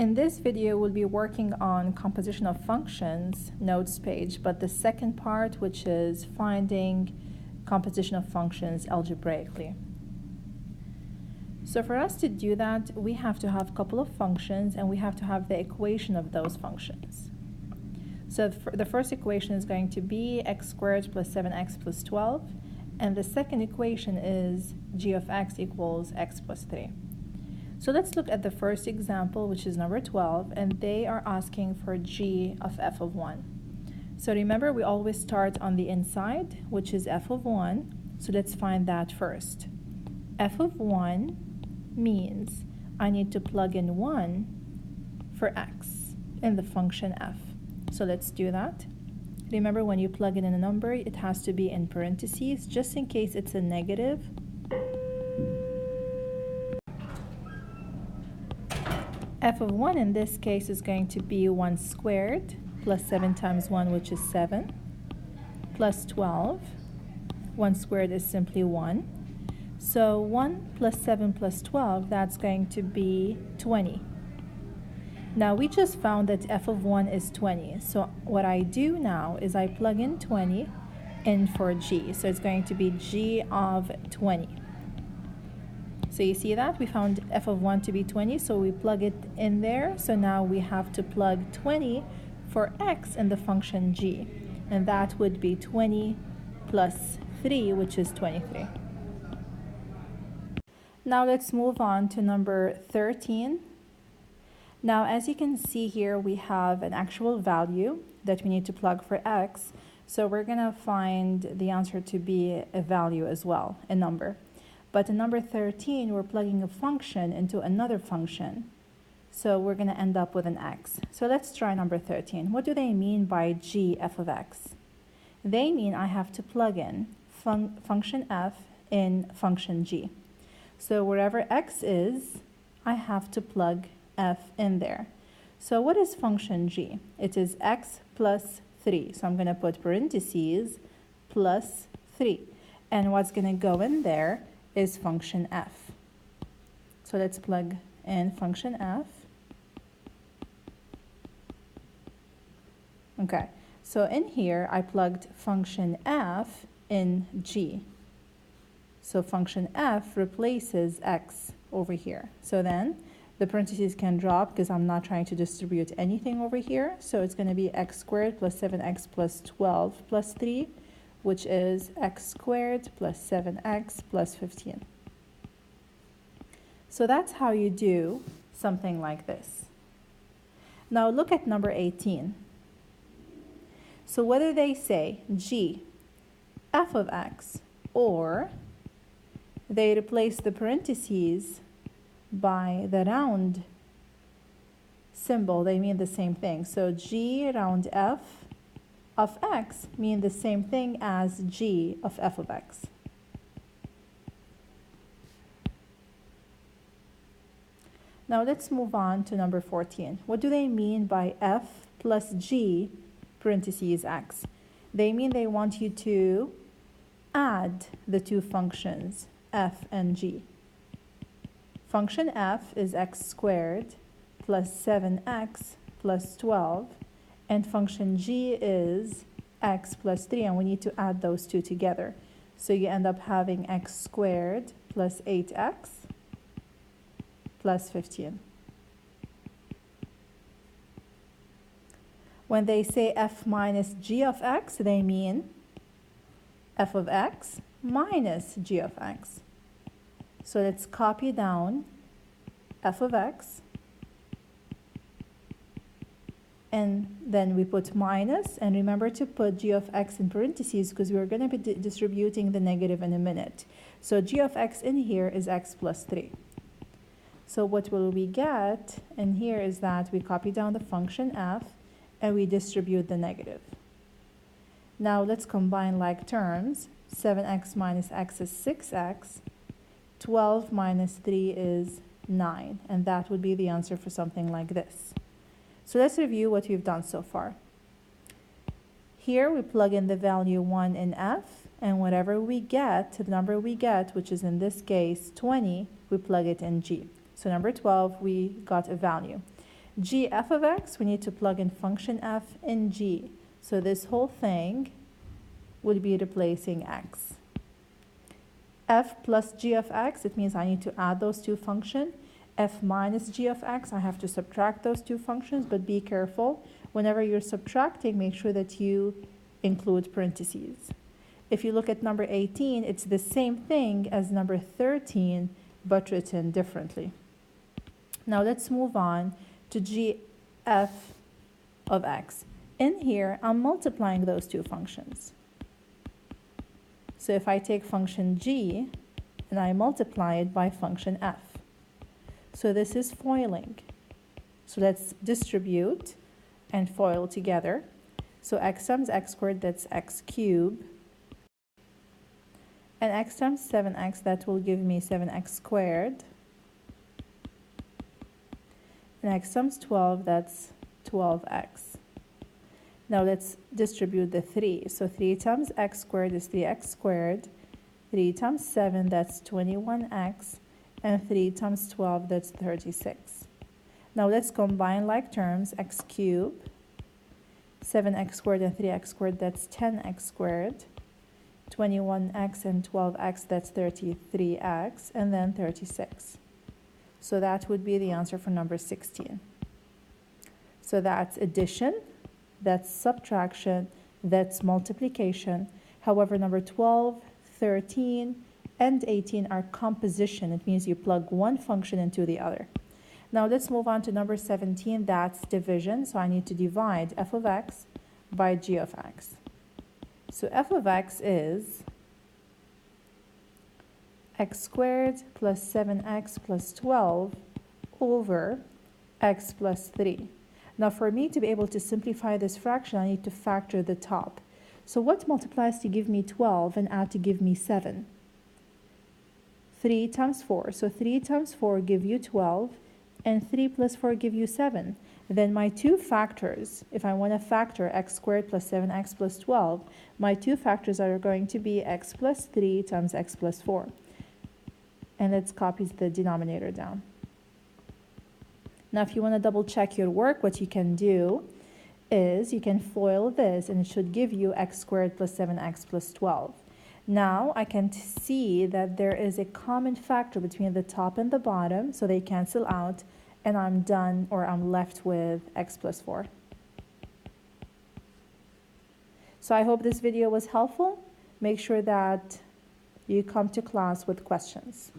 In this video, we'll be working on composition of functions notes page, but the second part, which is finding composition of functions algebraically. So for us to do that, we have to have a couple of functions and we have to have the equation of those functions. So the first equation is going to be x squared plus 7x plus 12, and the second equation is g of x equals x plus 3. So let's look at the first example, which is number 12, and they are asking for g of f of 1. So remember, we always start on the inside, which is f of 1. So let's find that first. F of 1 means I need to plug in 1 for x in the function f. So let's do that. Remember, when you plug in a number, it has to be in parentheses, just in case it's a negative. F of 1 in this case is going to be 1 squared plus 7 times 1, which is 7, plus 12. 1 squared is simply 1. So 1 plus 7 plus 12, that's going to be 20. Now we just found that f of 1 is 20. So what I do now is I plug in 20 in for g. So it's going to be g of 20. So you see that? We found f of 1 to be 20, so we plug it in there. So now we have to plug 20 for x in the function g. And that would be 20 plus 3, which is 23. Now let's move on to number 13. Now, as you can see here, we have an actual value that we need to plug for x. So we're going to find the answer to be a value as well, a number. But in number 13, we're plugging a function into another function. So we're going to end up with an x. So let's try number 13. What do they mean by g f of x? They mean I have to plug in function f in function g. So wherever x is, I have to plug f in there. So what is function g? It is x plus 3. So I'm going to put parentheses plus 3. And what's going to go in there is function f. So let's plug in function f. Okay, so in here I plugged function f in g. So function f replaces x over here. So then the parentheses can drop because I'm not trying to distribute anything over here. So it's going to be x squared plus 7x plus 12 plus 3, which is x squared plus 7x plus 15. So that's how you do something like this. Now look at number 18. So whether they say g f of x or they replace the parentheses by the round symbol, they mean the same thing. So g round f of x mean the same thing as g of f of x. Now let's move on to number 14. What do they mean by f plus g parentheses x? They mean they want you to add the two functions f and g. Function f is x squared plus 7x plus 12, and function g is x plus 3, and we need to add those two together. So you end up having x squared plus 8x plus 15. When they say f minus g of x, they mean f of x minus g of x. So let's copy down f of x, and then we put minus, and remember to put g of x in parentheses because we're going to be distributing the negative in a minute. So g of x in here is x plus 3. So what will we get in here is that we copy down the function f and we distribute the negative. Now let's combine like terms. 7x minus x is 6x. 12 minus 3 is 9, and that would be the answer for something like this. So let's review what we've done so far. Here we plug in the value 1 in f, and whatever we get, the number we get, which is in this case 20, we plug it in g. So number 12, we got a value. gf of x, we need to plug in function f in g. So this whole thing would be replacing x. F plus g of x, it means I need to add those two functions. F minus g of x, I have to subtract those two functions, but be careful. Whenever you're subtracting, make sure that you include parentheses. If you look at number 18, it's the same thing as number 13, but written differently. Now let's move on to gf of x. In here, I'm multiplying those two functions. So if I take function g and I multiply it by function f. So this is foiling. So let's distribute and FOIL together. So x times x squared, that's x cubed. And x times 7x, that will give me 7x squared. And x times 12, that's 12x. Now let's distribute the 3. So 3 times x squared is 3x squared. 3 times 7, that's 21x. And 3 times 12, that's 36. Now let's combine like terms, x cubed, 7x squared and 3x squared, that's 10x squared. 21x and 12x, that's 33x, and then 36. So that would be the answer for number 16. So that's addition, that's subtraction, that's multiplication. However, number 12, 13, and 18 are composition. It means you plug one function into the other. Now let's move on to number 17, that's division. So I need to divide f of x by g of x. So f of x is x squared plus 7x plus 12 over x plus 3. Now for me to be able to simplify this fraction, I need to factor the top. So what multiplies to give me 12 and add to give me 7? 3 times 4. So 3 times 4 give you 12, and 3 plus 4 give you 7. Then my two factors, if I want to factor x squared plus 7x plus 12, my two factors are going to be x plus 3 times x plus 4. And let's copy the denominator down. Now if you want to double check your work, what you can do is you can FOIL this, and it should give you x squared plus 7x plus 12. Now I can see that there is a common factor between the top and the bottom, so they cancel out, and I'm done, or I'm left with x plus 4. So I hope this video was helpful. Make sure that you come to class with questions.